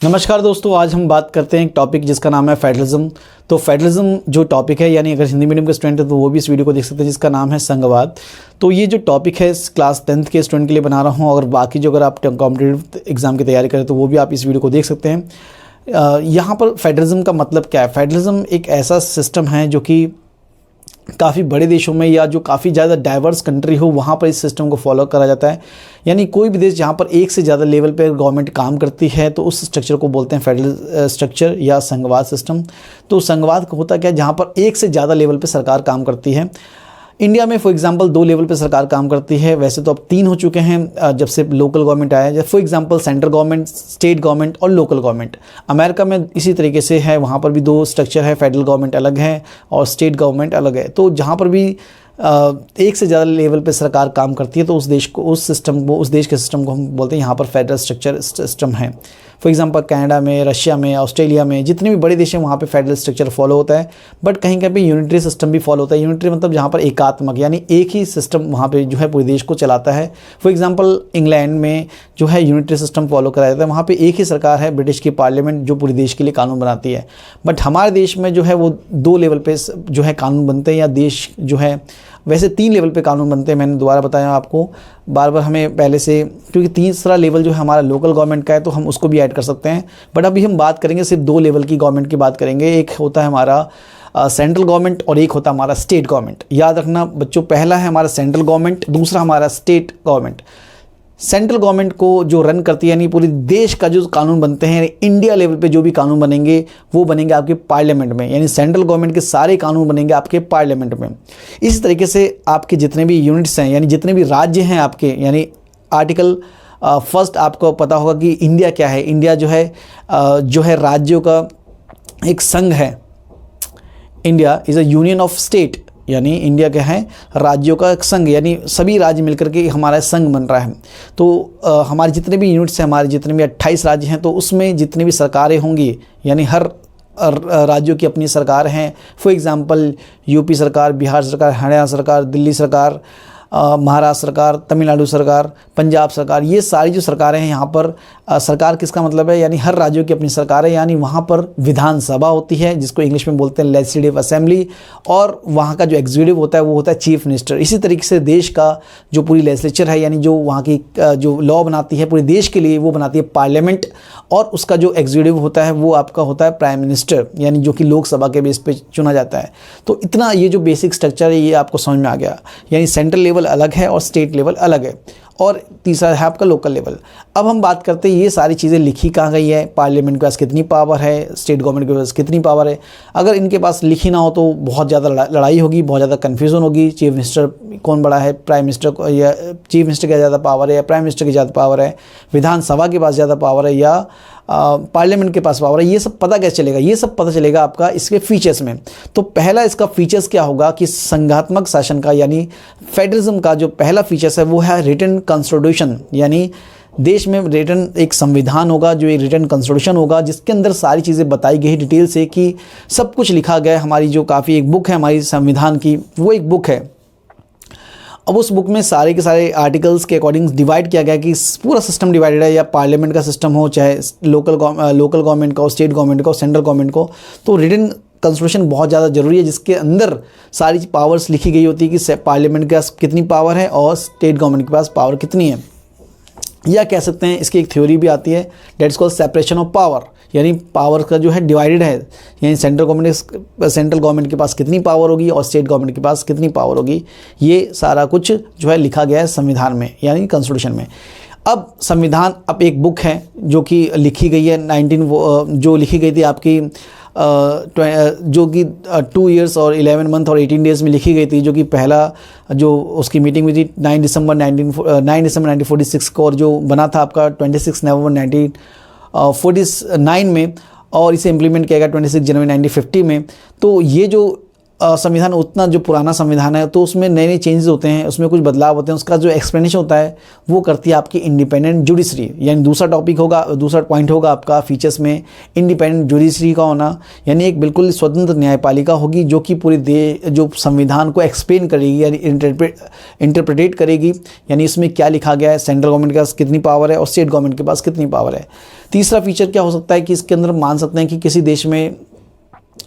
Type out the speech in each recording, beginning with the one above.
नमस्कार दोस्तों, आज हम बात करते हैं एक टॉपिक जिसका नाम है फेडरलिज्म। तो फेडरलिज्म जो टॉपिक है, यानी अगर हिंदी मीडियम के स्टूडेंट है तो वो भी इस वीडियो को देख सकते हैं, जिसका नाम है संघवाद। तो ये जो टॉपिक है क्लास 10th के स्टूडेंट के लिए बना रहा हूँ, और बाकी जो अगर आप कॉम्पिटिटिव एग्जाम की तैयारी करें तो वो भी आप इस वीडियो को देख सकते हैं। यहाँ पर फेडरलिज्म का मतलब क्या है? फेडरलिज्म एक ऐसा सिस्टम है जो कि काफ़ी बड़े देशों में या जो काफ़ी ज़्यादा डाइवर्स कंट्री हो वहाँ पर इस सिस्टम को फॉलो करा जाता है। यानी कोई भी देश जहाँ पर एक से ज़्यादा लेवल पर गवर्नमेंट काम करती है तो उस स्ट्रक्चर को बोलते हैं फेडरल स्ट्रक्चर या संघवाद सिस्टम। तो संघवाद होता क्या है? जहाँ पर एक से ज़्यादा लेवल पर सरकार काम करती है। इंडिया में फॉर एग्जांपल 2 लेवल पे सरकार काम करती है, वैसे तो अब 3 हो चुके हैं जब से लोकल गवर्नमेंट आया है। For example central government, state government और लोकल गवर्नमेंट। अमेरिका में इसी तरीके से है, वहाँ पर भी 2 स्ट्रक्चर है, फेडरल गवर्नमेंट अलग है और स्टेट गवर्नमेंट अलग है। तो जहाँ पर भी एक से ज़्यादा लेवल पे सरकार काम करती है तो उस देश के सिस्टम को हम बोलते हैं यहाँ पर फेडरल स्ट्रक्चर सिस्टम है। फॉर एग्जांपल कनाडा में, रशिया में, ऑस्ट्रेलिया में, जितने भी बड़े देश हैं वहाँ पे फेडरल स्ट्रक्चर फॉलो होता है। बट कहीं कहीं पे यूनिटरी सिस्टम भी फॉलो होता है। यूनिटरी मतलब जहाँ पर एकात्मक, यानी एक ही सिस्टम वहाँ पे जो है पूरे देश को चलाता है। फॉर एग्जांपल इंग्लैंड में जो है यूनिटरी सिस्टम फॉलो कराया जाता है, वहाँ पर एक ही सरकार है, ब्रिटिश की पार्लियामेंट, जो पूरे देश के लिए कानून बनाती है। बट हमारे देश में जो है वो 2 लेवल पर जो है कानून बनते हैं, या देश जो है वैसे 3 लेवल पे कानून बनते हैं। मैंने दोबारा बताया आपको, बार बार हमें पहले से, क्योंकि तीसरा लेवल जो है हमारा लोकल गवर्नमेंट का है तो हम उसको भी ऐड कर सकते हैं। बट अभी हम बात करेंगे सिर्फ 2 लेवल की गवर्नमेंट की बात करेंगे। एक होता है हमारा सेंट्रल गवर्नमेंट और एक होता है हमारा स्टेट गवर्नमेंट। याद रखना बच्चों, पहला है हमारा सेंट्रल गवर्नमेंट, दूसरा हमारा स्टेट गवर्नमेंट। सेंट्रल गवर्नमेंट को जो रन करती है, यानी पूरे देश का जो कानून बनते हैं, इंडिया लेवल पे जो भी कानून बनेंगे वो बनेंगे आपके पार्लियामेंट में, यानी सेंट्रल गवर्नमेंट के सारे कानून बनेंगे आपके पार्लियामेंट में। इसी तरीके से आपके जितने भी यूनिट्स हैं, यानी जितने भी राज्य हैं आपके, यानी आर्टिकल फर्स्ट आपको पता होगा कि इंडिया क्या है। इंडिया जो है राज्यों का एक संघ है। India is a union of state, यानी इंडिया क्या है? राज्यों का एक संघ, यानी सभी राज्य मिलकर के हमारा संघ बन रहा है। तो हमारे जितने भी यूनिट्स हैं, हमारे जितने भी 28 राज्य हैं, तो उसमें जितनी भी सरकारें होंगी, यानी हर राज्यों की अपनी सरकार हैं। फॉर एग्जांपल यूपी सरकार, बिहार सरकार, हरियाणा सरकार, दिल्ली सरकार, महाराष्ट्र सरकार, तमिलनाडु सरकार, पंजाब सरकार, ये सारी जो सरकारें हैं यहाँ पर सरकार किसका मतलब है? यानी हर राज्यों की अपनी सरकार है। यानी वहाँ पर विधानसभा होती है, जिसको इंग्लिश में बोलते हैं लेजिस्लेटिव असेंबली, और वहाँ का जो एग्जीक्यूटिव होता है वो होता है चीफ मिनिस्टर। इसी तरीके से देश का जो पूरी लेजिस्लेचर है, यानी जो वहाँ की जो लॉ बनाती है पूरे देश के लिए, वो बनाती है पार्लियामेंट, और उसका जो एग्जीक्यूटिव होता है वो आपका होता है प्राइम मिनिस्टर, यानी जो कि लोकसभा के बेस पे चुना जाता है। तो इतना ये जो बेसिक स्ट्रक्चर है ये आपको समझ में आ गया। यानी सेंट्रल लेवल अलग है और स्टेट लेवल अलग है, और तीसरा है आपका लोकल लेवल। अब हम बात करते हैं ये सारी चीज़ें लिखी कहाँ गई है, पार्लियामेंट के पास कितनी पावर है, स्टेट गवर्नमेंट के पास कितनी पावर है। अगर इनके पास लिखी ना हो तो बहुत ज़्यादा लड़ाई होगी, बहुत ज़्यादा कन्फ्यूज़न होगी। चीफ मिनिस्टर कौन बड़ा है, प्राइम मिनिस्टर को, या चीफ मिनिस्टर की ज़्यादा पावर है या प्राइम मिनिस्टर की ज़्यादा पावर है, विधानसभा के पास ज़्यादा पावर है या पार्लियामेंट के पास पावर है, ये सब पता कैसे चलेगा? ये सब पता चलेगा आपका इसके फीचर्स में। तो पहला इसका फीचर्स क्या होगा कि संघात्मक शासन का, यानी फेडरलिज्म का जो पहला फीचर्स है वो है रिटन कॉन्स्टिट्यूशन। यानी देश में रिटन एक संविधान होगा, जो एक रिटन कॉन्स्टिट्यूशन होगा, जिसके अंदर सारी चीज़ें बताई गई डिटेल से, कि सब कुछ लिखा गया है। हमारी जो काफ़ी एक बुक है हमारी संविधान की, वो एक बुक है। अब उस बुक में सारे के सारे आर्टिकल्स के अकॉर्डिंग डिवाइड किया गया कि पूरा सिस्टम डिवाइडेड है, या पार्लियामेंट का सिस्टम हो, चाहे लोकल गवर्नमेंट का हो, स्टेट गवर्नमेंट का हो, सेंट्रल गवर्नमेंट को। तो रिटन कॉन्स्टिट्यूशन बहुत ज़्यादा ज़रूरी है, जिसके अंदर सारी पावर्स लिखी गई होती है कि पार्लियामेंट के पास कितनी पावर है और स्टेट गवर्नमेंट के पास पावर कितनी है। या कह सकते हैं इसकी एक थ्योरी भी आती है, that's called separation of power, यानी पावर का जो है डिवाइडेड है, यानी सेंट्रल गवर्नमेंट के पास कितनी पावर होगी और स्टेट गवर्नमेंट के पास कितनी पावर होगी। ये सारा कुछ जो है लिखा गया है संविधान में, यानी कॉन्स्टिट्यूशन में। अब संविधान अब एक बुक है जो कि लिखी गई है जो लिखी गई थी आपकी जो कि 2 ईयर्स और 11 मंथ और 18 डेज़ में लिखी गई थी, जो कि पहला जो उसकी मीटिंग हुई थी 9 दिसंबर 1946 को, और जो बना था आपका 26 नवंबर 1949 में, और इसे इम्प्लीमेंट किया गया 26 जनवरी 1950 में। तो ये जो संविधान उतना जो पुराना संविधान है तो उसमें नए नए चेंजेस होते हैं, उसमें कुछ बदलाव होते हैं, उसका जो एक्सप्लेनेशन होता है वो करती है आपकी इंडिपेंडेंट जुडिशरी। यानी दूसरा टॉपिक होगा, दूसरा पॉइंट होगा आपका फीचर्स में इंडिपेंडेंट जुडिशरी का होना, यानी एक बिल्कुल स्वतंत्र न्यायपालिका होगी जो कि पूरे जो संविधान को एक्सप्लेन करेगी यानी इंटरप्रेटेट करेगी, यानी इसमें क्या लिखा गया है, सेंट्रल गवर्नमेंट के पास कितनी पावर है और स्टेट गवर्नमेंट के पास कितनी पावर है। तीसरा फीचर क्या हो सकता है कि इसके अंदर मान सकते हैं कि किसी देश में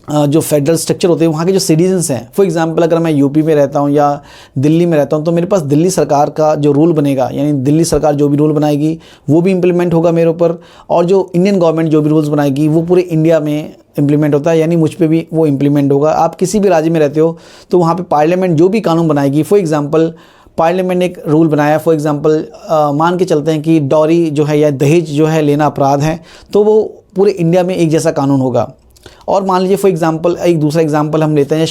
जो फेडरल स्ट्रक्चर होते हैं वहाँ के जो सिटीजन्स हैं, फॉर एग्जांपल अगर मैं यूपी में रहता हूँ या दिल्ली में रहता हूँ तो मेरे पास दिल्ली सरकार का जो रूल बनेगा, यानी दिल्ली सरकार जो भी रूल बनाएगी वो भी इम्प्लीमेंट होगा मेरे ऊपर, और जो इंडियन गवर्नमेंट जो भी रूल्स बनाएगी वो पूरे इंडिया में इम्प्लीमेंट होता है, यानी मुझ पे भी वो इम्प्लीमेंट होगा। आप किसी भी राज्य में रहते हो तो वहाँ पे पार्लियामेंट जो भी कानून बनाएगी, फॉर एग्जांपल पार्लियामेंट ने एक रूल बनाया, फॉर एग्जांपल मान के चलते हैं कि डॉरी जो है या दहेज जो है लेना अपराध है, तो वो पूरे इंडिया में एक जैसा कानून होगा। और मान लीजिए फॉर एग्जांपल एक दूसरा एग्जांपल हम लेते हैं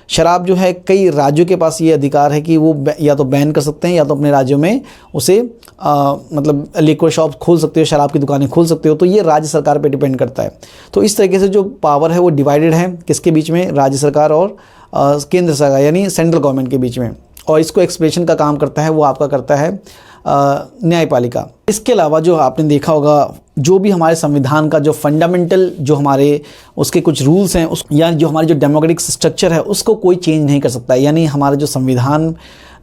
शराब जो है कई राज्यों के पास ये अधिकार है कि वो या तो बैन कर सकते हैं या तो अपने राज्यों में उसे मतलब लिक्विड शॉप खोल सकते हो, शराब की दुकानें खोल सकते हो, तो ये राज्य सरकार पे डिपेंड करता है। तो इस तरीके से जो पावर है वो डिवाइडेड है किसके बीच में, राज्य सरकार और केंद्र सरकार यानी सेंट्रल गवर्नमेंट के बीच में, और इसको एक्सप्रेशन का काम करता है वो आपका करता है न्यायपालिका। इसके अलावा जो आपने देखा होगा जो भी हमारे संविधान का जो फंडामेंटल जो हमारे उसके कुछ रूल्स हैं उस या जो हमारी जो डेमोक्रेटिक स्ट्रक्चर है उसको कोई चेंज नहीं कर सकता। यानी हमारा जो संविधान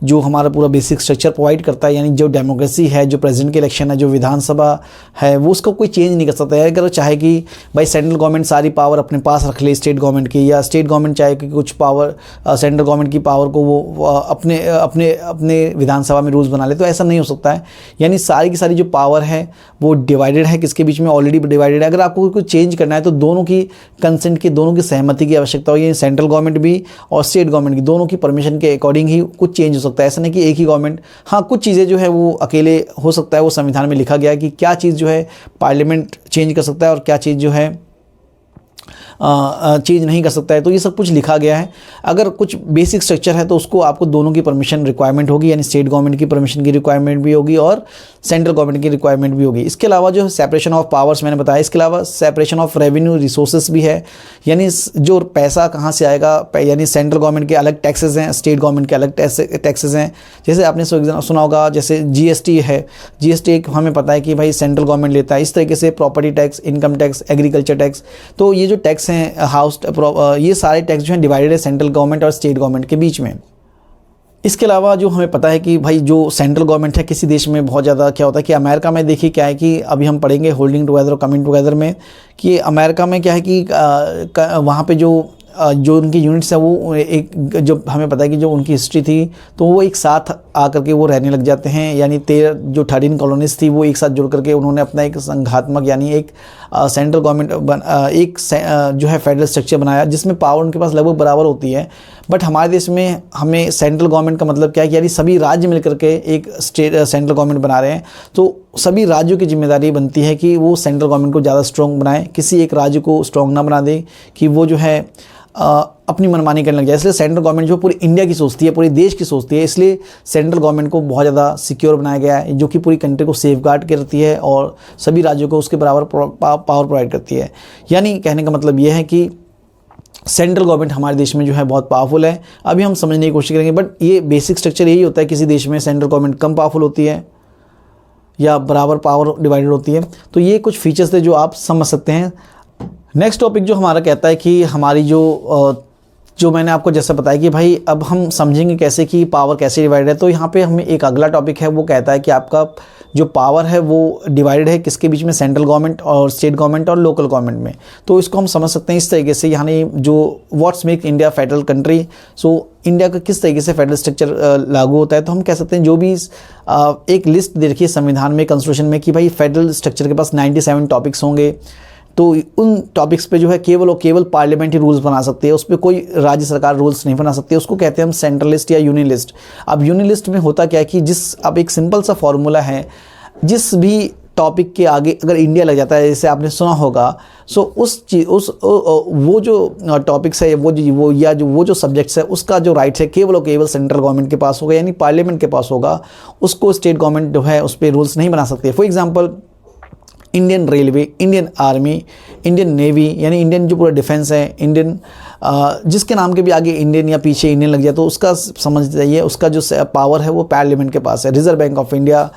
जो हमारा पूरा बेसिक स्ट्रक्चर प्रोवाइड करता है, यानी जो डेमोक्रेसी है, जो प्रेसिडेंट के इलेक्शन है, जो विधानसभा है, वो उसको कोई चेंज नहीं कर सकता है। अगर वो चाहे कि भाई सेंट्रल गवर्नमेंट सारी पावर अपने पास रख ले स्टेट गवर्नमेंट की, या स्टेट गवर्नमेंट चाहे कि कुछ पावर सेंट्रल गवर्नमेंट की पावर को वो अपने अपने अपने विधानसभा में रूल्स बना ले, तो ऐसा नहीं हो सकता है। यानी सारी की सारी जो पावर है वो डिवाइडेड है, किसके बीच में, ऑलरेडी डिवाइडेड है। अगर आपको कुछ चेंज करना है तो दोनों की कंसेंट की, दोनों की सहमति की आवश्यकता होगी, सेंट्रल गवर्नमेंट भी और स्टेट गवर्नमेंट की, दोनों की परमिशन के अकॉर्डिंग ही कुछ चेंज हो सकता है। ऐसा नहीं कि एक ही गवर्नमेंट, हाँ कुछ चीज़ें जो है वो अकेले हो सकता है, वो संविधान में लिखा गया है कि क्या चीज़ जो है पार्लियामेंट चेंज कर सकता है और क्या चीज़ जो है चेंज नहीं कर सकता है, तो ये सब कुछ लिखा गया है। अगर कुछ बेसिक स्ट्रक्चर है तो उसको आपको दोनों की परमिशन रिक्वायरमेंट होगी, यानी स्टेट गवर्नमेंट की परमिशन की रिक्वायरमेंट भी होगी और सेंट्रल गवर्नमेंट की रिक्वायरमेंट भी होगी। इसके अलावा जो सेपरेशन ऑफ पावर्स मैंने बताया, इसके अलावा सेपरेशन ऑफ रेवेन्यू रिसोर्सेज भी है, यानी जो पैसा कहाँ से आएगा, यानी सेंट्रल गवर्नमेंट के अलग टैक्सेस हैं, स्टेट गवर्नमेंट के अलग टैक्सेस हैं। जैसे आपने सुना होगा जैसे जीएसटी है, जीएसटी एक हमें पता है कि भाई सेंट्रल गवर्नमेंट लेता है। इस तरीके से property tax, income tax, agriculture tax, तो ये जो टैक्स हैं हाउस, ये सारे टैक्स जो हैं डिवाइडेड है सेंट्रल गवर्नमेंट और स्टेट गवर्नमेंट के बीच में। इसके अलावा जो हमें पता है कि भाई जो सेंट्रल गवर्नमेंट है किसी देश में बहुत ज़्यादा क्या होता है कि अमेरिका में देखिए क्या है कि अभी हम पढ़ेंगे होल्डिंग टुगेदर और कमिंग टुगेदर में, कि अमेरिका में क्या है कि वहाँ पे जो उनकी यूनिट्स है वो एक, जो हमें पता है कि जो उनकी हिस्ट्री थी तो वो एक साथ आकर के वो रहने लग जाते हैं, यानी 13 कॉलोनीज थी वो एक साथ जुड़ करके उन्होंने अपना एक संघात्मक यानी एक सेंट्रल गवर्नमेंट एक जो है फेडरल स्ट्रक्चर बनाया जिसमें पावर उनके पास लगभग बराबर होती है। बट हमारे देश में हमें सेंट्रल गवर्नमेंट का मतलब क्या है कि यानी सभी राज्य मिलकर के एक सेंट्रल गवर्नमेंट बना रहे हैं, तो सभी राज्यों की जिम्मेदारी बनती है कि वो सेंट्रल गवर्नमेंट को ज़्यादा स्ट्रॉन्ग बनाए, किसी एक राज्य को स्ट्रॉन्ग ना बना दे कि वो जो है अपनी मनमानी करने लग जाए। इसलिए सेंट्रल गवर्नमेंट जो पूरी इंडिया की सोचती है, पूरे देश की सोचती है, इसलिए सेंट्रल गवर्नमेंट को बहुत ज़्यादा सिक्योर बनाया गया है, जो कि पूरी कंट्री को सेफ गार्ड करती है और सभी राज्यों को उसके बराबर पावर प्रोवाइड करती है। यानी कहने का मतलब ये है कि सेंट्रल गवर्नमेंट हमारे देश में जो है बहुत पावरफुल है। अभी हम समझने की कोशिश करेंगे, बट ये बेसिक स्ट्रक्चर यही होता है, किसी देश में सेंट्रल गवर्नमेंट कम पावरफुल होती है या बराबर पावर डिवाइडेड होती है। तो ये कुछ फीचर्स थे जो आप समझ सकते हैं। नेक्स्ट टॉपिक जो हमारा कहता है कि हमारी जो मैंने आपको जैसा बताया कि भाई अब हम समझेंगे कैसे कि पावर कैसे डिवाइड है, तो यहाँ पे हमें एक अगला टॉपिक है वो कहता है कि आपका जो पावर है वो डिवाइडेड है किसके बीच में, सेंट्रल गवर्नमेंट और स्टेट गवर्नमेंट और लोकल गवर्नमेंट में। तो इसको हम समझ सकते हैं इस तरीके से, यानी जो what's make India federal country, so India का किस तरीके से फेडरल स्ट्रक्चर लागू होता है। तो हम कह सकते हैं जो भी एक लिस्ट दे रखी है संविधान में, कॉन्स्टिट्यूशन में, कि भाई फेडरल स्ट्रक्चर के पास 97 टॉपिक्स होंगे, तो उन टॉपिक्स पे जो है केवल और केवल पार्लियामेंट ही रूल्स बना सकती है, उस पर कोई राज्य सरकार रूल्स नहीं बना सकती। उसको कहते हैं हम सेंट्रल लिस्ट या यूनियन लिस्ट। अब यूनियन लिस्ट में होता क्या है कि अब एक सिंपल सा फॉर्मूला है, जिस भी टॉपिक के आगे अगर इंडिया लग जाता है, जैसे आपने सुना होगा, सो वो जो टॉपिक्स है वो जो सब्जेक्ट्स है उसका जो राइट्स है केवल और केवल सेंट्रल गवर्नमेंट के पास होगा, यानी पार्लियामेंट के पास होगा। उसको स्टेट गवर्नमेंट जो है उस पर रूल्स नहीं बना सकती है। For example Indian railway, Indian army, Indian navy, यानी इंडियन जो पूरा डिफेंस है, इंडियन जिसके नाम के भी आगे इंडियन या पीछे इंडियन लग जाए तो उसका समझ जाइए, उसका जो पावर है वो पार्लियामेंट के पास है। Reserve bank of India,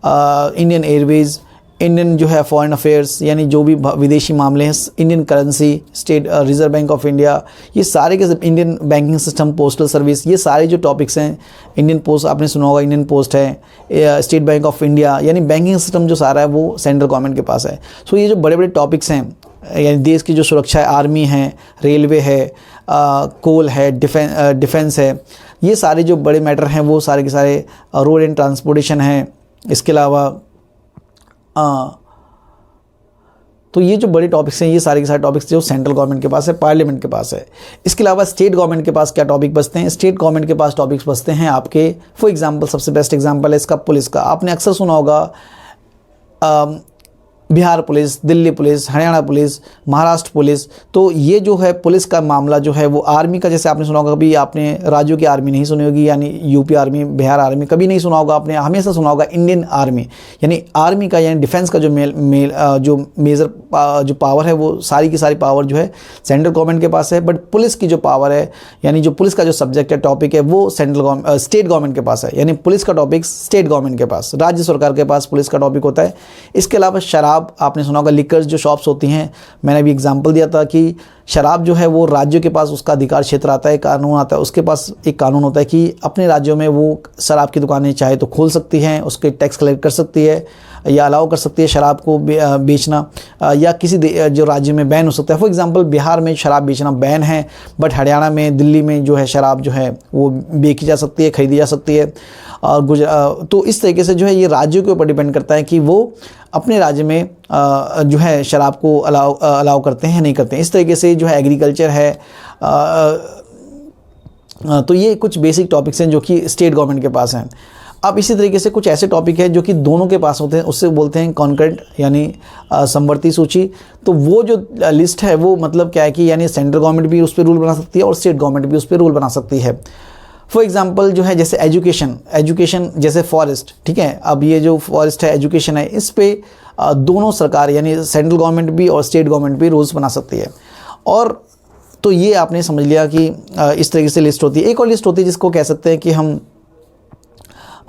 Indian Airways, Indian जो है फॉरेन अफेयर्स यानी जो भी विदेशी मामले हैं, Indian currency, state reserve bank of India, ये सारे के सब, Indian banking system, postal service, ये सारे जो टॉपिक्स हैं, इंडियन पोस्ट आपने सुना होगा, इंडियन पोस्ट है, स्टेट बैंक ऑफ इंडिया, यानी बैंकिंग सिस्टम जो सारा है वो सेंट्रल गवर्नमेंट के पास है। सो ये जो बड़े बड़े टॉपिक्स हैं, यानी देश की जो सुरक्षा है, आर्मी है, रेलवे है, कोल है, डिफेंस है, ये सारे जो बड़े मैटर हैं वो सारे के सारे, रोड एंड ट्रांसपोर्टेशन है, इसके अलावा तो ये जो बड़े टॉपिक्स हैं, ये सारे के सारे टॉपिक्स जो सेंट्रल गवर्नमेंट के पास है, पार्लियामेंट के पास है। इसके अलावा स्टेट गवर्नमेंट के पास क्या टॉपिक बचते हैं? स्टेट गवर्नमेंट के पास टॉपिक्स बचते हैं आपके, फॉर एग्जांपल सबसे बेस्ट एग्जांपल है इसका पुलिस का। आपने अक्सर सुना होगा Bihar police, Delhi police, Haryana police, Maharashtra police. तो ये जो है पुलिस का मामला जो है वो आर्मी का, जैसे आपने सुना होगा, कभी आपने राज्यों की आर्मी नहीं सुनी होगी, यानी यूपी आर्मी, बिहार आर्मी कभी नहीं सुना होगा आपने, हमेशा सुना होगा इंडियन आर्मी। यानी आर्मी का यानी डिफेंस का जो जो मेजर जो पावर है वो सारी की सारी पावर जो है सेंट्रल गवर्नमेंट के पास है। बट पुलिस की जो पावर है, यानी जो पुलिस का जो सब्जेक्ट है, टॉपिक है, वो स्टेट गवर्नमेंट के पास है। यानी पुलिस का टॉपिक स्टेट गवर्नमेंट के पास, राज्य सरकार के पास पुलिस का टॉपिक होता है। इसके अलावा शराब, आपने सुना होगा लिकर्स जो शॉप्स होती हैं, मैंने अभी एग्जांपल दिया था कि शराब जो है वो राज्यों के पास उसका अधिकार क्षेत्र आता है, कानून आता है, उसके पास एक कानून होता है कि अपने राज्यों में वो शराब की दुकानें चाहे तो खोल सकती हैं, उसके टैक्स कलेक्ट कर सकती है या अलाउ कर सकती है शराब को बेचना, या किसी जो राज्य में बैन हो सकता है। फॉर एग्जांपल बिहार में शराब बेचना बैन है, बट हरियाणा में, दिल्ली में जो है शराब जो है वो बेची जा सकती है, खरीदी जा सकती है। और तो इस तरीके से जो है ये राज्यों के ऊपर डिपेंड करता है कि वो अपने राज्य में जो है शराब को अलाउ करते हैं नहीं करते हैं। इस तरीके से जो है एग्रीकल्चर है। तो ये कुछ बेसिक टॉपिक्स हैं जो कि स्टेट गवर्नमेंट के पास हैं। अब इसी तरीके से कुछ ऐसे टॉपिक है जो कि दोनों के पास होते हैं, उससे बोलते हैं कॉन्करेंट यानी समवर्ती सूची। तो वो जो लिस्ट है वो मतलब क्या है कि यानी सेंट्रल गवर्नमेंट भी उस पर रूल बना सकती है और स्टेट गवर्नमेंट भी उस पर रूल बना सकती है। फॉर एग्जांपल जो है जैसे एजुकेशन जैसे फॉरेस्ट, ठीक है, अब ये जो फॉरेस्ट है, एजुकेशन है, इस पे दोनों सरकार यानी सेंट्रल गवर्नमेंट भी और स्टेट गवर्नमेंट भी रूल्स बना सकती है। और तो ये आपने समझ लिया कि इस तरीके से लिस्ट होती है। एक और लिस्ट होती है जिसको कह सकते हैं कि हम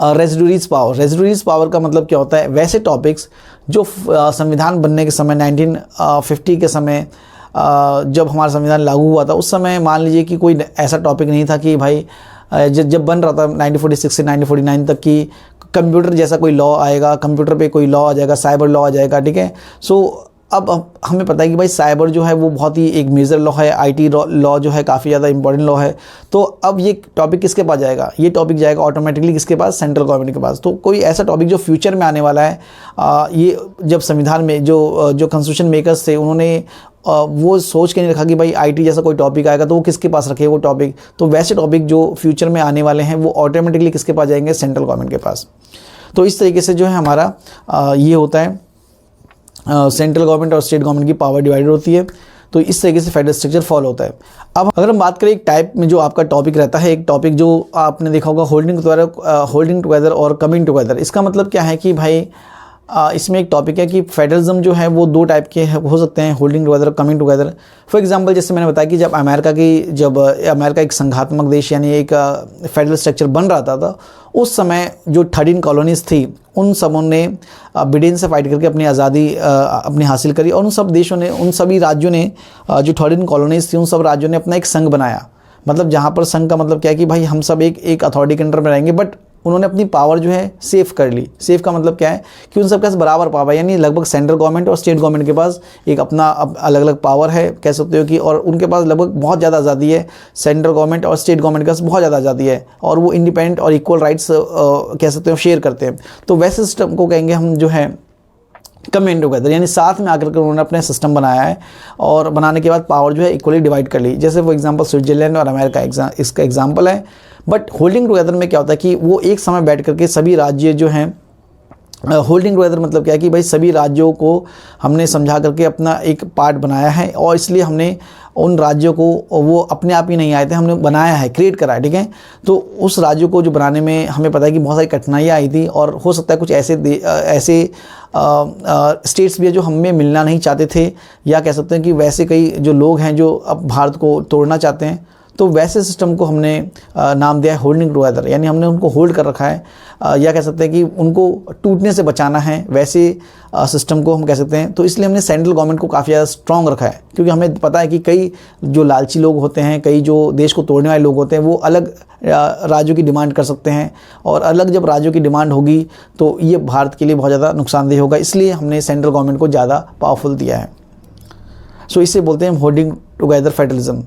रेजिडुरीज पावर। रेजिडुरीज पावर का मतलब क्या होता है? वैसे टॉपिक्स जो संविधान बनने के समय 1950 के समय जब हमारा संविधान लागू हुआ था, उस समय मान लीजिए कि कोई ऐसा टॉपिक नहीं था कि भाई जब बन रहा था 1946 से 1949 तक कि कंप्यूटर जैसा कोई लॉ आएगा, कंप्यूटर पे कोई लॉ आ जाएगा, साइबर लॉ आ जाएगा, ठीक है। सो अब हमें पता है कि भाई साइबर जो है वो बहुत ही एक मेजर लॉ है, आईटी लॉ जो है काफ़ी ज़्यादा इंपॉर्टेंट लॉ है। तो अब ये टॉपिक किसके पास जाएगा? ये टॉपिक जाएगा ऑटोमेटिकली किसके पास? सेंट्रल गवर्नमेंट के पास। तो कोई ऐसा टॉपिक जो फ्यूचर में आने वाला है, ये जब संविधान में जो कॉन्स्टिट्यूशन मेकर्स थे उन्होंने वो सोच के नहीं रखा कि भाई आईटी जैसा कोई टॉपिक आएगा तो वो किसके पास रखे वो टॉपिक। तो वैसे टॉपिक जो फ्यूचर में आने वाले हैं वो ऑटोमेटिकली किसके पास जाएंगे? सेंट्रल गवर्नमेंट के पास। तो इस तरीके से जो है हमारा ये होता है, सेंट्रल गवर्नमेंट और स्टेट गवर्नमेंट की पावर डिवाइडेड होती है। तो इस तरीके से फेडरल स्ट्रक्चर फॉलो होता है। अब अगर हम बात करें एक टाइप में जो आपका टॉपिक रहता है, एक टॉपिक जो आपने देखा होगा होल्डिंग टुगेदर और कमिंग टुगेदर। इसका मतलब क्या है कि भाई इसमें एक टॉपिक है कि फेडरलिज्म जो है वो दो टाइप के हो सकते हैं, holding together, coming together. For example जैसे मैंने बताया कि जब अमेरिका एक संघात्मक देश यानी एक फेडरल स्ट्रक्चर बन रहा था उस समय जो 13 कॉलोनीज थी उन सबों ने ब्रिटेन से फाइट करके अपनी आज़ादी अपनी हासिल करी। और उन सब देशों ने, उन सभी राज्यों ने जो 13 कॉलोनीज थी उन सब राज्यों ने अपना एक संघ बनाया। मतलब जहाँ पर संघ का मतलब क्या है कि भाई हम सब एक अथॉरिटी के अंडर में रहेंगे, बट उन्होंने अपनी पावर जो है सेव कर ली। सेव का मतलब क्या है कि उन सबके पास बराबर पावर, यानी लगभग सेंट्रल गवर्नमेंट और स्टेट गवर्नमेंट के पास एक अपना अलग अलग पावर है, कह सकते हो कि, और उनके पास लगभग बहुत ज़्यादा आज़ादी है। सेंट्रल गवर्नमेंट और स्टेट गवर्नमेंट के पास बहुत ज़्यादा आज़ादी है और वो इंडिपेंडेंट और इक्वल राइट्स कह सकते हो शेयर करते हैं। तो वैसे सिस्टम को कहेंगे हम जो है कमेंट टुगेदर, यानी साथ में आकर के उन्होंने अपने सिस्टम बनाया है और बनाने के बाद पावर जो है इक्वली डिवाइड कर ली। जैसे फॉर एग्जांपल स्विट्जरलैंड और अमेरिका इसका एग्जांपल है। बट होल्डिंग टुगेदर में क्या होता है कि वो एक समय बैठ करके सभी राज्य जो हैं होल्डिंग टुगेदर मतलब क्या है कि भाई सभी राज्यों को हमने समझा करके अपना एक पार्ट बनाया है, और इसलिए हमने उन राज्यों को, वो अपने आप ही नहीं आए थे, हमने बनाया है, क्रिएट करा है, ठीक है। तो उस राज्यों को जो बनाने में हमें पता है कि बहुत सारी कठिनाइयाँ आई थी, और हो सकता है कुछ ऐसे स्टेट्स भी है जो हमें मिलना नहीं चाहते थे, या कह सकते हैं कि वैसे कई जो लोग हैं जो अब भारत को तोड़ना चाहते हैं। तो वैसे सिस्टम को हमने नाम दिया है होल्डिंग टुगेदर, यानी हमने उनको होल्ड कर रखा है, या कह सकते हैं कि उनको टूटने से बचाना है, वैसे सिस्टम को हम कह सकते हैं। तो इसलिए हमने सेंट्रल गवर्नमेंट को काफ़ी ज़्यादा स्ट्रॉन्ग रखा है, क्योंकि हमें पता है कि कई जो लालची लोग होते हैं, कई जो देश को तोड़ने वाले लोग होते हैं, वो अलग राज्यों की डिमांड कर सकते हैं, और अलग जब राज्यों की डिमांड होगी तो ये भारत के लिए बहुत ज़्यादा नुकसानदेह होगा। इसलिए हमने सेंट्रल गवर्नमेंट को ज़्यादा पावरफुल दिया है। सो इसे बोलते हैं होल्डिंग टुगेदर फेडरलिज्म।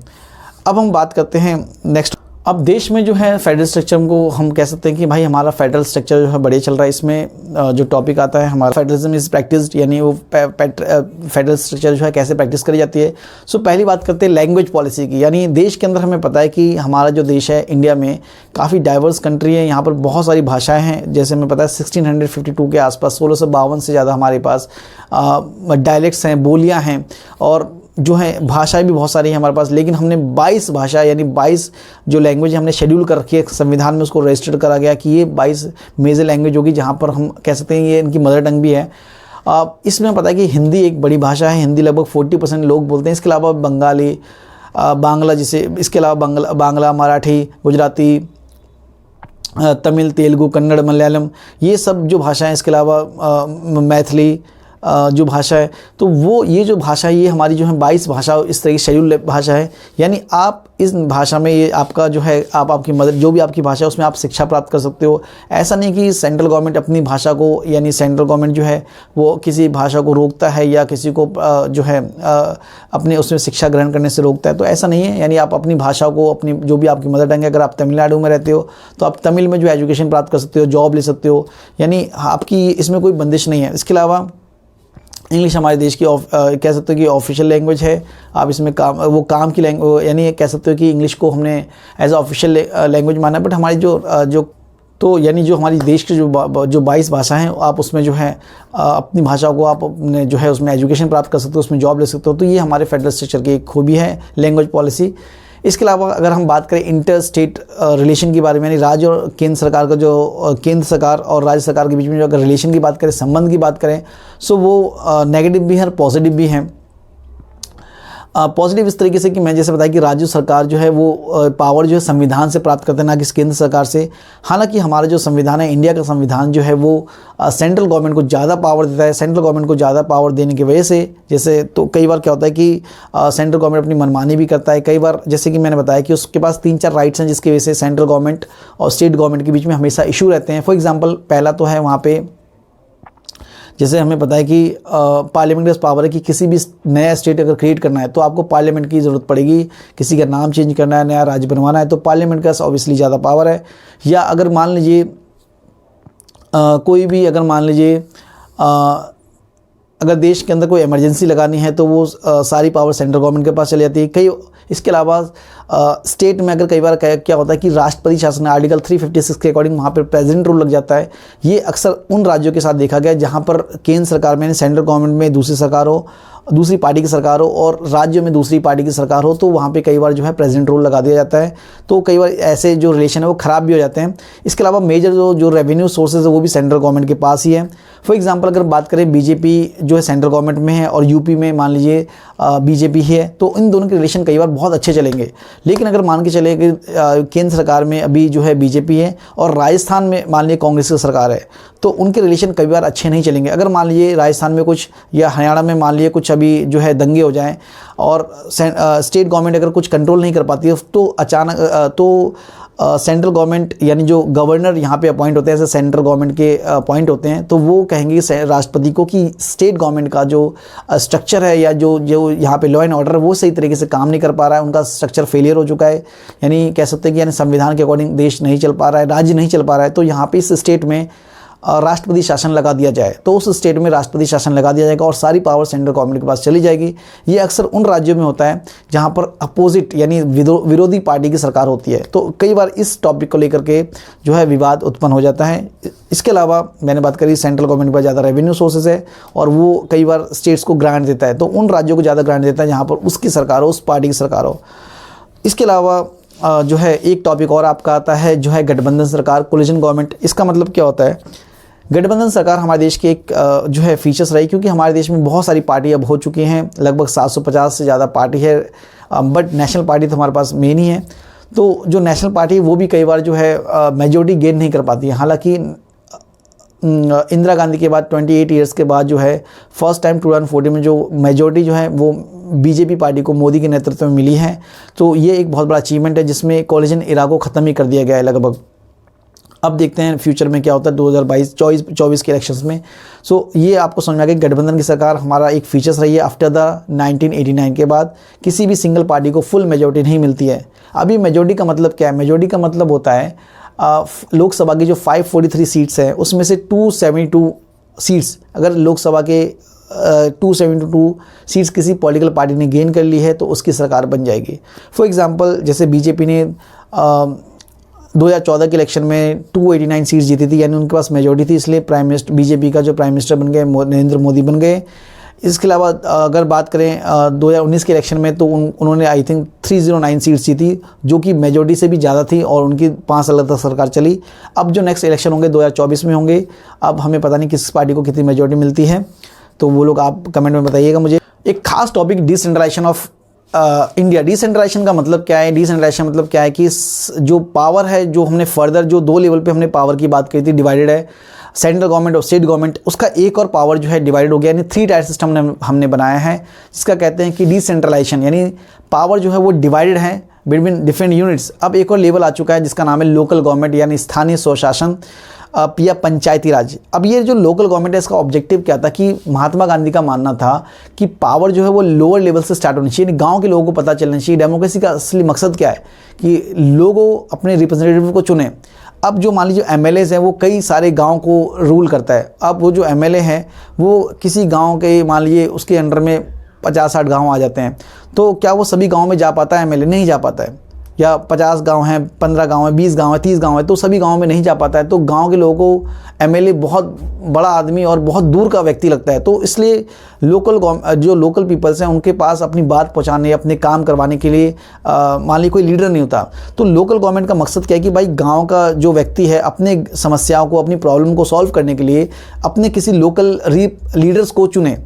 अब हम बात करते हैं नेक्स्ट। अब देश में जो है फेडरल स्ट्रक्चर को हम कह सकते हैं कि भाई हमारा फेडरल स्ट्रक्चर जो है बढ़िया चल रहा है। इसमें जो टॉपिक आता है हमारा फेडरलिज्म इज़ प्रैक्टिस्ड, यानी वो फेडरल स्ट्रक्चर जो है कैसे प्रैक्टिस करी जाती है। सो पहली बात करते हैं लैंग्वेज पॉलिसी की, यानी देश के अंदर हमें पता है कि हमारा जो देश है इंडिया में काफ़ी डाइवर्स कंट्री है, यहाँ पर बहुत सारी भाषाएँ हैं। जैसे हमें पता है 1652 के आसपास 1652 से ज़्यादा हमारे पास डायलेक्ट्स हैं, बोलियाँ हैं, और जो है भाषाएं भी बहुत सारी हैं हमारे पास। लेकिन हमने 22 भाषा यानी 22 जो लैंग्वेज हमने शेड्यूल कर रखी है संविधान में, उसको रजिस्टर्ड करा गया कि ये 22 मेजर लैंग्वेज होगी, जहाँ पर हम कह सकते हैं ये इनकी मदर टंग भी है। इसमें पता है कि हिंदी एक बड़ी भाषा है, हिंदी लगभग 40% लोग बोलते हैं। इसके अलावा बंगाली, बांग्ला, जिसे इसके अलावा बांग्ला, मराठी, गुजराती, तमिल, तेलुगु, कन्नड़, मलयालम, ये सब जो भाषा है। इसके अलावा मैथिली जो भाषा है, तो वो ये जो भाषा है ये हमारी जो है 22 भाषा इस तरह की शेड्यूल भाषा है। यानी आप इस भाषा में ये आपका जो है आपकी मदर जो भी आपकी भाषा है उसमें आप शिक्षा प्राप्त कर सकते हो। ऐसा नहीं कि सेंट्रल गवर्नमेंट अपनी भाषा को, यानी सेंट्रल गवर्नमेंट जो है वो किसी भाषा को रोकता है या किसी को जो है अपने उसमें शिक्षा ग्रहण करने से रोकता है, तो ऐसा नहीं है। यानी आप अपनी भाषा को, अपनी जो भी आपकी मदर टंग है, अगर आप तमिलनाडु में रहते हो तो आप तमिल में जो एजुकेशन प्राप्त कर सकते हो, जॉब ले सकते हो, यानी आपकी इसमें कोई बंदिश नहीं है। इसके अलावा इंग्लिश हमारे देश की कह सकते हो कि ऑफिशियल लैंग्वेज है। आप इसमें काम की लैंग्वेज, यानी कह सकते हो कि इंग्लिश को हमने एज ऑफिशियल लैंग्वेज माना है। बट हमारी जो यानी जो हमारी देश की जो 22 भाषा हैं, आप उसमें जो है अपनी भाषा को आप अपने जो है उसमें एजुकेशन प्राप्त कर सकते हो, उसमें जॉब ले सकते हो। तो ये हमारे फेडरल स्ट्रक्चर की एक खूबी है, लैंग्वेज पॉलिसी। इसके अलावा अगर हम बात करें इंटर स्टेट रिलेशन की बारे में, यानी राज्य और केंद्र सरकार का जो केंद्र सरकार और राज्य सरकार के बीच में जो अगर रिलेशन की बात करें, संबंध की बात करें, सो वो नेगेटिव भी है और पॉजिटिव भी हैं। पॉजिटिव इस तरीके से कि मैं जैसे बताया कि राज्य सरकार जो है वो पावर जो है संविधान से प्राप्त करते हैं, ना कि केंद्र सरकार से। हालांकि हमारा जो संविधान है, इंडिया का संविधान जो है वो सेंट्रल गवर्नमेंट को ज़्यादा पावर देता है। सेंट्रल गवर्नमेंट को ज़्यादा पावर देने की वजह से जैसे तो कई बार क्या होता है कि सेंट्रल गवर्नमेंट अपनी मनमानी भी करता है। कई बार जैसे कि मैंने बताया कि उसके पास 3-4 राइट्स हैं जिसकी वजह से सेंट्रल गवर्नमेंट और स्टेट गवर्नमेंट के बीच में हमेशा इशू रहते हैं। फॉर एग्जाम्पल पहला तो है वहाँ पे, जैसे हमें पता है कि पार्लियामेंट का पावर है कि किसी भी नया स्टेट अगर क्रिएट करना है तो आपको पार्लियामेंट की ज़रूरत पड़ेगी। किसी का नाम चेंज करना है, नया राज्य बनवाना है, तो पार्लियामेंट का ऑब्वियसली ज़्यादा पावर है। या अगर मान लीजिए कोई भी अगर मान लीजिए अगर देश के अंदर कोई इमरजेंसी लगानी है तो वो सारी पावर सेंट्रल गवर्नमेंट के पास चली जाती है। कई इसके अलावा स्टेट में अगर कई बार क्या होता है कि राष्ट्रपति शासन आर्टिकल 356 के अकॉर्डिंग वहाँ पर प्रेसिडेंट रूल लग जाता है। ये अक्सर उन राज्यों के साथ देखा गया जहाँ पर केंद्र सरकार में, सेंट्रल गवर्नमेंट में दूसरी सरकार हो, दूसरी पार्टी की सरकार हो, और राज्यों में दूसरी पार्टी की सरकार हो, तो वहाँ पे कई बार जो है प्रेसिडेंट रूल लगा दिया जाता है। तो कई बार ऐसे जो रिलेशन है वो ख़राब भी हो जाते हैं। इसके अलावा मेजर जो रेवेन्यू सोर्सेज है वो भी सेंट्रल गवर्नमेंट के पास ही है। फॉर एग्जांपल अगर बात करें बीजेपी जो है सेंट्रल गवर्नमेंट में है और यूपी में मान लीजिए बीजेपी है, तो इन दोनों के रिलेशन कई बार बहुत अच्छे चलेंगे। लेकिन अगर मान के चले कि केंद्र सरकार में अभी जो है बीजेपी है और राजस्थान में मान लीजिए कांग्रेस की सरकार है, तो उनके रिलेशन कई बार अच्छे नहीं चलेंगे। अगर मान लीजिए राजस्थान में कुछ या हरियाणा में मान लीजिए कुछ अभी जो है दंगे हो जाएं और स्टेट गवर्नमेंट अगर कुछ कंट्रोल नहीं कर पाती है, तो अचानक सेंट्रल गवर्नमेंट यानी जो गवर्नर यहाँ पे अपॉइंट होते हैं, ऐसे सेंट्रल गवर्नमेंट के अपॉइंट होते हैं, तो वो कहेंगे राष्ट्रपति को कि स्टेट गवर्नमेंट का जो स्ट्रक्चर है या जो यहाँ पे लॉ एंड ऑर्डर वो सही तरीके से काम नहीं कर पा रहा है, उनका स्ट्रक्चर फेलियर हो चुका है। यानी कह सकते हैं कि यानी संविधान के अकॉर्डिंग देश नहीं चल पा रहा है, राज्य नहीं चल पा रहा है। तो यहाँ पे इस स्टेट में राष्ट्रपति शासन लगा दिया जाए तो उस स्टेट में राष्ट्रपति शासन लगा दिया जाएगा और सारी पावर सेंट्रल गवर्नमेंट के पास चली जाएगी। ये अक्सर उन राज्यों में होता है जहाँ पर अपोजिट यानी विरोधी पार्टी की सरकार होती है। तो कई बार इस टॉपिक को लेकर के जो है विवाद उत्पन्न हो जाता है। इसके अलावा मैंने बात करी सेंट्रल गवर्नमेंट के पास ज़्यादा रेवेन्यू सोर्सेज है और वो कई बार स्टेट्स को ग्रांट देता है, तो उन राज्यों को ज़्यादा ग्रांट देता है जहाँ पर उसकी सरकार हो, उस पार्टी की सरकार हो। इसके अलावा जो है एक टॉपिक और आपका आता है जो है गठबंधन सरकार, कोलिजन गवर्नमेंट। इसका मतलब क्या होता है? गठबंधन सरकार हमारे देश की एक जो है फीचर्स रही, क्योंकि हमारे देश में बहुत सारी पार्टी अब हो चुकी हैं, लगभग 750 से ज़्यादा पार्टी है, बट नेशनल पार्टी तो हमारे पास मेन ही है। तो जो नेशनल पार्टी वो भी कई बार जो है मेजोरिटी गेन नहीं कर पाती है। हालांकि इंदिरा गांधी के बाद 28 ईयर्स के बाद जो है फर्स्ट टाइम 2014 में जो मेजोरिटी जो है वो बीजेपी पार्टी को मोदी के नेतृत्व में मिली है। तो ये एक बहुत बड़ा अचीवमेंट है जिसमें कोलिजन इरा को ख़त्म ही कर दिया गया है लगभग। अब देखते हैं फ्यूचर में क्या होता है 2022-24 के इलेक्शंस में। सो ये आपको समझ में आ गया गठबंधन की सरकार हमारा एक फीचर्स रही है। आफ्टर द 1989 के बाद किसी भी सिंगल पार्टी को फुल मेजोरिटी नहीं मिलती है। अभी मेजोरिटी का मतलब क्या है? मेजोरिटी का मतलब होता है लोकसभा की जो 543 सीट्स हैं उसमें से 272 सीट्स, अगर लोकसभा के 272 सीट्स किसी पॉलिटिकल पार्टी ने गेन कर ली है तो उसकी सरकार बन जाएगी। फॉर एग्जांपल जैसे बीजेपी ने 2014 के इलेक्शन में 289 सीट्स जीती थी, यानी उनके पास मेजोरिटी थी, इसलिए बीजेपी का जो प्राइम मिनिस्टर बन गए नरेंद्र मोदी बन गए। इसके अलावा अगर बात करें 2019 के इलेक्शन में तो उन्होंने आई थिंक 309 सीट्स जीती, जो कि मेजोरिटी से भी ज़्यादा थी और उनकी 5 साल तक सरकार चली। अब जो नेक्स्ट इलेक्शन होंगे 2024 में होंगे, अब हमें पता नहीं किस पार्टी को कितनी मेजोरिटी मिलती है, तो वो लोग आप कमेंट में बताइएगा मुझे। एक खास topic decentralization of India. Decentralization का मतलब क्या है? डिसेंट्रलाइजेशन मतलब क्या है कि जो पावर है, जो हमने फर्दर जो 2 लेवल पे हमने पावर की बात करी थी, डिवाइडेड है सेंट्रल गवर्नमेंट और स्टेट गवर्नमेंट, उसका एक और पावर जो है डिवाइड हो गया, यानी 3 टायर सिस्टम हमने बनाया है, जिसका कहते हैं कि डिसेंट्रलाइजेशन, यानी पावर जो है वो डिवाइडेड है बिटवीन डिफरेंट यूनिट्स। अब एक और लेवल आ चुका है जिसका नाम है लोकल गवर्नमेंट, यानी स्थानीय स्वशासन या पंचायती राज। अब ये जो लोकल गवर्नमेंट है इसका ऑब्जेक्टिव क्या था कि महात्मा गांधी का मानना था कि पावर जो है वो लोअर लेवल से स्टार्ट होनी चाहिए, गांव के लोगों को पता चलना चाहिए। डेमोक्रेसी का असली मकसद क्या है कि लोगों अपने रिप्रेजेंटेटिव को चुने। अब जो मान लीजिए एमएलएज हैं वो कई सारे गांव को रूल करता है। अब वो जो एमएलए हैं वो किसी गांव के मान लीजिए उसके अंडर में 50-60 गांव आ जाते हैं, तो क्या वो सभी गाँव में जा पाता है? एमएलए नहीं जा पाता है। या 50 गांव हैं, 15 गांव हैं, 20 गांव हैं, 30 गांव हैं, तो सभी गांव में नहीं जा पाता है। तो गांव के लोगों को एमएलए बहुत बड़ा आदमी और बहुत दूर का व्यक्ति लगता है। तो इसलिए जो लोकल पीपल्स हैं उनके पास अपनी बात पहुंचाने, अपने काम करवाने के लिए मान ली कोई लीडर नहीं होता। तो लोकल गवर्नमेंट का मकसद क्या है कि भाई गाँव का जो व्यक्ति है अपने समस्याओं को, अपनी प्रॉब्लम को सॉल्व करने के लिए अपने किसी लोकल लीडर्स को चुने।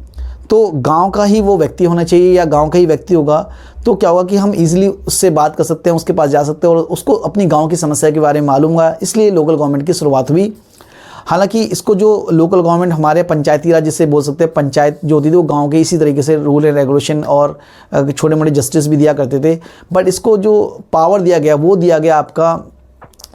तो गांव का ही वो व्यक्ति होना चाहिए या गांव का ही व्यक्ति होगा तो क्या होगा कि हम इजीली उससे बात कर सकते हैं, उसके पास जा सकते हैं और उसको अपनी गांव की समस्या के बारे में मालूम होगा। इसलिए लोकल गवर्नमेंट की शुरुआत हुई। हालांकि इसको जो लोकल गवर्नमेंट हमारे पंचायती राज जिसे बोल सकते हैं, पंचायत जो होती थी वो गांव के इसी तरीके से रूल एंड रेगुलेशन और छोटे मोटे जस्टिस भी दिया करते थे। बट इसको जो पावर दिया गया वो दिया गया आपका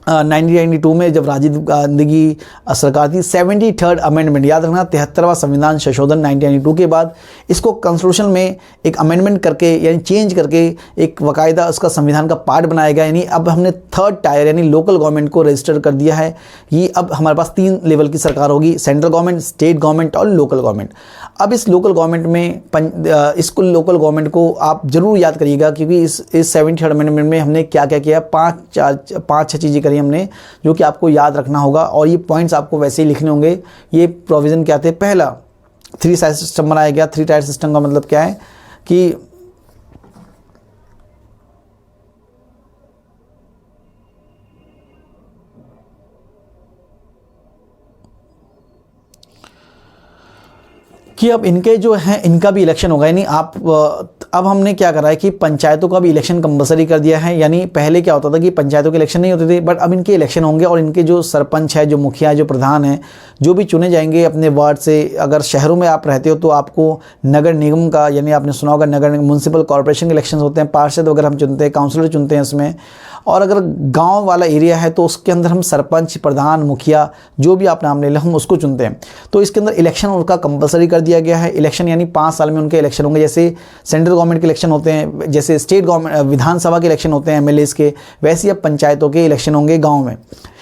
1992 में जब राजीव गांधी की सरकार थी। 73rd अमेंडमेंट, याद रखना 73वां संविधान संशोधन 1992 के बाद इसको कॉन्स्टिट्यूशन में एक अमेंडमेंट करके यानी चेंज करके एक बाकायदा उसका संविधान का पार्ट बनाया गया। यानी अब हमने 3rd टायर यानी लोकल गवर्नमेंट को रजिस्टर कर दिया है। ये अब हमारे पास 3 लेवल की सरकार होगी, सेंट्रल गवर्नमेंट, स्टेट गवर्नमेंट और लोकल गवर्नमेंट। अब इस लोकल गवर्नमेंट में इसको लोकल गवर्नमेंट को आप जरूर याद करिएगा, क्योंकि इस 73rd अमेंडमेंट में हमने क्या क्या किया, 5-6 चीज़ें करी हमने जो कि आपको याद रखना होगा और ये पॉइंट्स आपको वैसे ही लिखने होंगे। ये प्रोविज़न क्या थे? पहला 3 टायर सिस्टम बनाया गया। 3 टायर सिस्टम का मतलब क्या है कि अब इनके जो हैं इनका भी इलेक्शन होगा। यानी अब हमने क्या करा है कि पंचायतों का भी इलेक्शन कंपलसरी कर दिया है। यानी पहले क्या होता था कि पंचायतों के इलेक्शन नहीं होते थे, बट अब इनके इलेक्शन होंगे और इनके जो सरपंच है, जो मुखिया है, जो प्रधान है, जो भी चुने जाएंगे अपने वार्ड से। अगर शहरों में आप रहते हो तो आपको नगर निगम का, यानी आपने सुना होगा नगर म्यूनसिपल कॉर्पोरेशन के इलेक्शन होते हैं, पार्षद वगैरह हम चुनते हैं, काउंसलर चुनते हैं इसमें। और अगर गांव वाला एरिया है तो उसके अंदर हम सरपंच, प्रधान, मुखिया जो भी आप नाम ले लें हम उसको चुनते हैं। तो इसके अंदर इलेक्शन उनका कंपलसरी कर दिया गया है। इलेक्शन यानी 5 साल में उनके इलेक्शन होंगे। जैसे सेंट्रल गवर्नमेंट के इलेक्शन होते हैं, जैसे स्टेट गवर्नमेंट विधानसभा के इलेक्शन होते हैं एमएलएस के, वैसे ही अब पंचायतों के इलेक्शन होंगे गाँव में।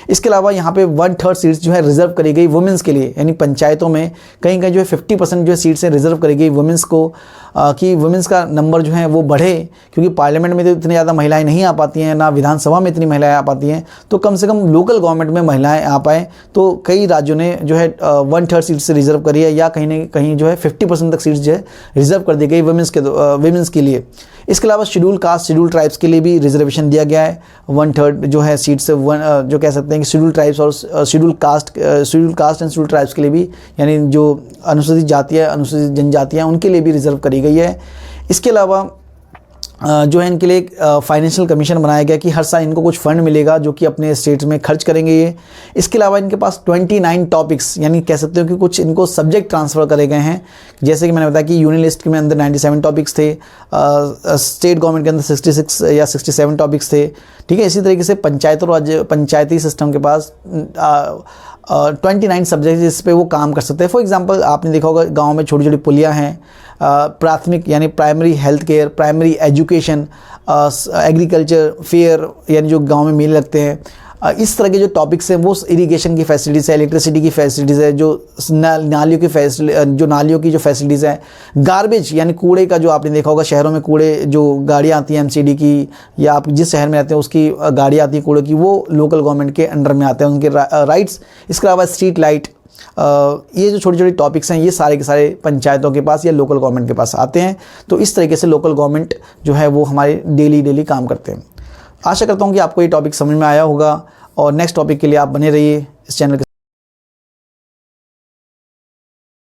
इसके अलावा यहाँ पे 1/3 सीट्स जो है रिजर्व करी गई वुमेंस के लिए, यानी पंचायतों में कहीं कहीं जो है 50% जो है सीट्स रिजर्व करी गई वुमेंस को, कि वुमेंस का नंबर जो है वो बढ़े, क्योंकि पार्लियामेंट में तो इतनी ज़्यादा महिलाएं नहीं आ पाती हैं, ना विधानसभा में इतनी महिलाएं आ पाती हैं, तो कम से कम लोकल गवर्नमेंट में महिलाएं आ पाएँ। तो कई राज्यों ने जो है 1/3 सीट्स रिजर्व करी है, या कहीं ना कहीं जो है 50% तक सीट्स जो है रिजर्व कर दी गई वुमेंस के लिए। इसके अलावा शेड्यूल कास्ट शेड्यूल ट्राइब्स के लिए भी रिजर्वेशन दिया गया है, 1/3 जो है सीट्स जो कह सकते हैं कि शेड्यूल ट्राइब्स और schedule caste and schedule tribes के लिए भी, यानी जो अनुसूचित जातियाँ अनुसूचित जनजातियाँ उनके लिए भी रिजर्व करी गई है। इसके अलावा जो है इनके लिए एक फाइनेंशियल कमीशन बनाया गया कि हर साल इनको कुछ फंड मिलेगा जो कि अपने स्टेट्स में खर्च करेंगे ये। इसके अलावा इनके पास 29 टॉपिक्स, यानी कह सकते हो कि कुछ इनको सब्जेक्ट ट्रांसफ़र करे गए हैं, जैसे कि मैंने बताया कि यूनियन लिस्ट में अंदर 97 टॉपिक्स थे, स्टेट गवर्नमेंट के अंदर 66 या 67 टॉपिक्स थे, ठीक है। इसी तरीके से पंचायती सिस्टम के पास 29 सब्जेक्ट जिस पे वो काम कर सकते हैं। फॉर एग्जांपल आपने देखा होगा गांव में छोटी छोटी पुलियाँ हैं, प्राथमिक यानी primary health care, primary education, agriculture fair यानी जो गांव में मेले लगते हैं, इस तरह के जो टॉपिक्स हैं वो इरिगेशन की फैसिलिटीज़ है, इलेक्ट्रिसिटी की फैसिलिटीज़ है, जो नालियों की जो फैसिलिटीज़ है, गार्बेज यानी कूड़े का, जो आपने देखा होगा शहरों में कूड़े जो गाड़ियाँ आती हैं एमसीडी की, या आप जिस शहर में रहते हैं उसकी गाड़ी आती है कूड़े की, वो लोकल गवर्नमेंट के अंडर में आते हैं, उनके राइट्स। इसके अलावा स्ट्रीट लाइट, ये जो छोटे छोटे टॉपिक्स हैं ये सारे के सारे पंचायतों के पास या लोकल गवर्नमेंट के पास आते हैं। तो इस तरीके से लोकल गवर्नमेंट जो है वो हमारे डेली काम करते हैं। आशा करता हूँ कि आपको ये टॉपिक समझ में आया होगा, और नेक्स्ट टॉपिक के लिए आप बने रहिए इस चैनल के